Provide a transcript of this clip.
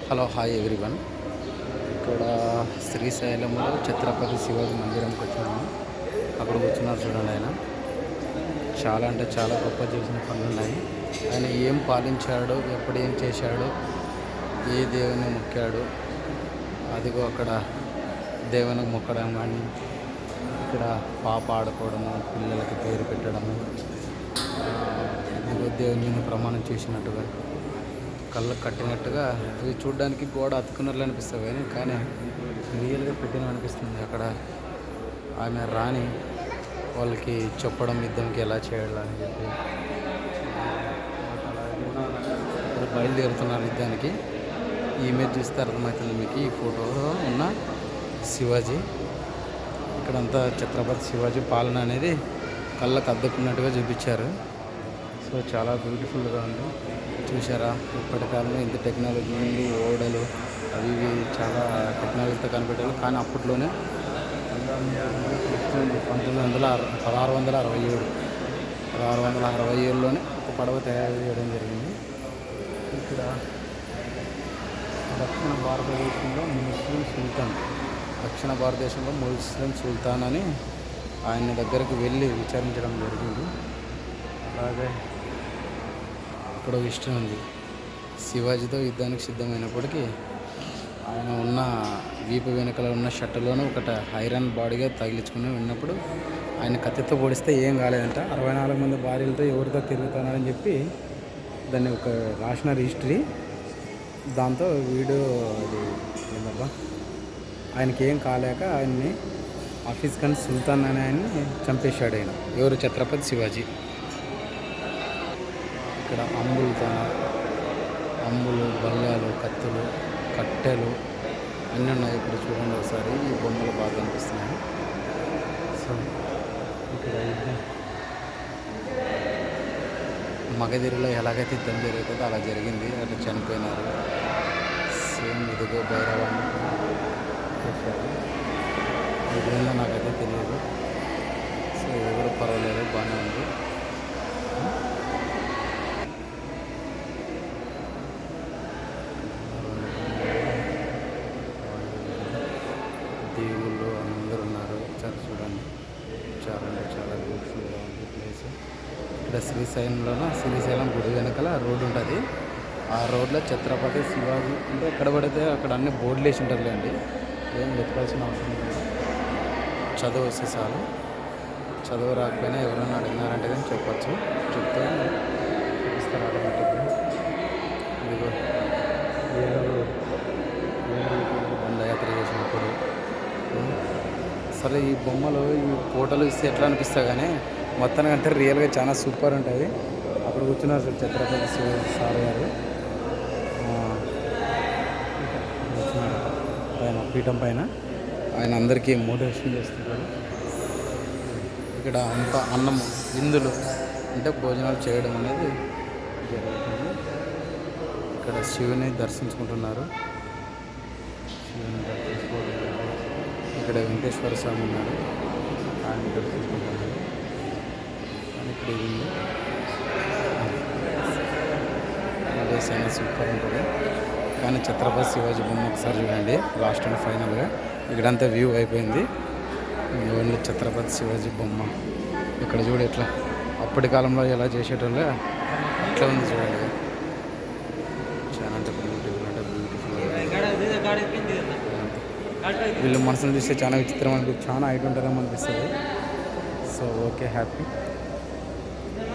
Hello hi everyone. ఇక్కడ శ్రీశైలంలో ఛత్రపతి శివాజీ మందిరంకి వచ్చినాము. అక్కడ కూర్చున్నారు చూడండి. ఆయన చాలా అంటే చాలా గొప్ప చేసిన పనులు ఉన్నాయి. ఆయన ఏం పాలించాడు, ఎప్పుడు ఏం చేశాడు, ఏ దేవుని మొక్కాడు, అదిగో అక్కడ దేవునికి మొక్కడం కానీ, ఇక్కడ పాప ఆడుకోవడము, పిల్లలకి పేరు పెట్టడము, ఇదిగో దేవుని ప్రమాణం చేసినట్టుగా కళ్ళు కట్టినట్టుగా ఇవి చూడడానికి గోడ అతుకున్నట్లు అనిపిస్తాయి, కానీ రియల్గా పెట్టిన అనిపిస్తుంది. అక్కడ ఆమె రాణి వాళ్ళకి చెప్పడం యుద్ధంకి ఎలా చేయాలని చెప్పి వాళ్ళు బయలుదేరుతున్నారు యుద్ధానికి. ఈ ఇమేజ్ చూస్తే అర్థమవుతుంది మీకు. ఈ ఫోటోలో ఉన్న శివాజీ, ఇక్కడంతా ఛత్రపతి శివాజీ పాలన అనేది కళ్ళకు అద్దుకున్నట్టుగా చూపించారు. సో చాలా బ్యూటిఫుల్గా ఉంది. చూసారా, ఇప్పటి కాలంలో ఇంత టెక్నాలజీ ఉంది, ఓడలు అవి ఇవి చాలా టెక్నాలజీతో కనిపెట్టారు. కానీ అప్పట్లోనే 1667లోనే ఒక పడవ తయారు చేయడం జరిగింది. ఇక్కడ దక్షిణ భారతదేశంలో ముస్లిం సుల్తాన్ అని ఆయన దగ్గరకు వెళ్ళి విచారించడం జరిగింది. అలాగే ఇక్కడ ఇష్టం ఉంది. శివాజీతో యుద్ధానికి సిద్ధమైనప్పటికీ ఆయన ఉన్న వీపు వెనుకల ఉన్న షర్టులోనూ ఒకటి ఐరన్ బాడీగా తగిలించుకుని ఉన్నప్పుడు ఆయన కత్తితో పొడిస్తే ఏం కాలేదంట. 64 మంది భార్యలతో ఎవరితో తిరుగుతున్నారని చెప్పి దాన్ని ఒక రాసిన హిస్టరీ. దాంతో వీడు ఏంటబ్బా, ఆయనకి ఏం కాలేక ఆయన్ని ఆఫీస్ ఖాన్ సుల్తాన్ అని ఆయన్ని చంపేశాడు. ఆయన ఎవరు? ఛత్రపతి శివాజీ. ఇక్కడ అంబులు, బల్లాలు, కత్తులు, కట్టెలు అన్నీ ఉన్నాయి. ఇక్కడ చూడండి ఒకసారి. ఈ బొమ్మలు బాగా అనిపిస్తున్నాయి. సో ఇక్కడ మగధీరలో ఎలాగైతే యుద్ధం జరుగుతుందో అలా జరిగింది. అట్లా చనిపోయినారు. సేమ్ ఇదిగో భైరవాన్ని చేశారు. ఇదేందో నాకైతే తెలియదు. సో ఇది కూడా పర్వాలేదు, బాగానే ఉంది. దేవుళ్ళు అందరూ ఉన్నారు. ఒకసారి చూడండి. చాలా అంటే చాలా బ్యూటిఫుల్గా ఉంది ప్లేస్. ఇక్కడ శ్రీశైలం గుడి వెనకాల రోడ్డు ఉంటుంది. ఆ రోడ్లో ఛత్రపతి శివాజీ అంటే ఎక్కడ పడితే అక్కడ అన్ని బోర్డులు వేసి ఉంటారులేండి. ఏం వెతకాల్సిన అవసరం లేదు. చదువు వస్తే చాలు. చదువు రాకపోయినా ఎవరైనా అడిగినారంటే కానీ చెప్పచ్చు. చెప్తే చూపిస్తారు ఆటోమేటిక్గా. ఇదిగో దండయాత్ర చేసినప్పుడు సరే. ఈ బొమ్మలు, ఈ ఫోటోలు ఇస్తే ఎట్లా అనిపిస్తాయి, కానీ మొత్తానికి అంటే రియల్గా చాలా సూపర్ ఉంటుంది. అక్కడ కూర్చున్నారు సార్ ఛత్రపతి శివాజీ సార్ గారు పైన పీఠం పైన. ఆయన అందరికీ మోటివేషన్ చేస్తున్నారు. ఇక్కడ అంతా అన్నం విందులు అంటే భోజనాలు చేయడం అనేది జరుగుతుంది. ఇక్కడ శివుని దర్శించుకుంటున్నారు. ఇక్కడ వెంకటేశ్వర స్వామి ఉన్నారు. ఆయన దర్శించుకుంటున్నారు. ఇక్కడ ఇది ప్లేస్ అయినా సూపర్ ఉంటుంది. కానీ ఛత్రపతి శివాజీ బొమ్మ ఒకసారి చూడండి. లాస్ట్ అండ్ ఫైనల్గా ఇక్కడంతా వ్యూ అయిపోయింది. ఓన్లీ ఛత్రపతి శివాజీ బొమ్మ ఇక్కడ చూడు. ఎట్లా అప్పటి కాలంలో ఎలా చేసేటోళ్ళో అట్లా ఉంది చూడండి. చాలా అంటే బ్యూటిఫుల్ అంటే బ్యూటిఫుల్. వీళ్ళు మనసును చూస్తే చాలా విచిత్రం అనిపిస్తుంది. చాలా హైట్ ఉంటుందేమో అనిపిస్తుంది. So okay, happy.